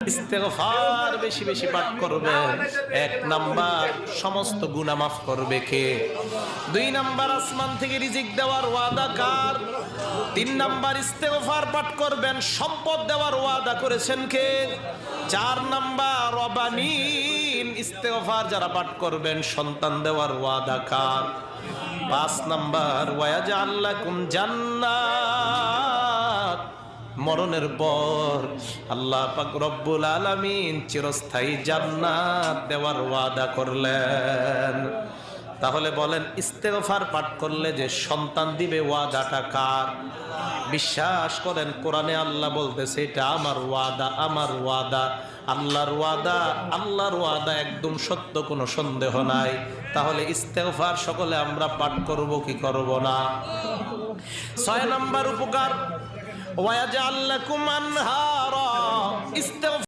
ইস্তেগফার বেশি বেশি পাঠ করবেন। 1 নাম্বার সমস্ত গুনাহ মাফ করবে কে? 2 নাম্বার আসমান থেকে রিজিক দেওয়ার ওয়াদা কার? 3 নাম্বার ইস্তেগফার পাঠ করবেন, সম্পদ দেওয়ার ওয়াদা করেছেন কে? 4 নাম্বার রবানিন, ইস্তেগফার যারা পাঠ করবেন সন্তান দেওয়ার ওয়াদা কার? 5 নাম্বার ওয়ায়াজআল লাকুম জান্নাত, মরণের পর আল্লাহ পাক রব্বুল আলামিন চিরস্থায়ী জান্নাত দেওয়ার ওয়াদা করলেন। তাহলে বলেন ইস্তেগফার পাঠ করলে যে সন্তান দিবে ওয়াদাটা কার? বিশ্বাস করেন কোরআনে আল্লাহ বলতেছে এটা আমার ওয়াদা, আমার ওয়াদা। আল্লাহর ওয়াদা, আল্লাহর ওয়াদা একদম সত্য, কোনো সন্দেহ নাই। তাহলে ইস্তেগফার সকলে আমরা পাঠ করব কি করব না? 6 নাম্বার উপকার ওয়ায়াজআল লাকুম আনহারা, ইস্তেগফার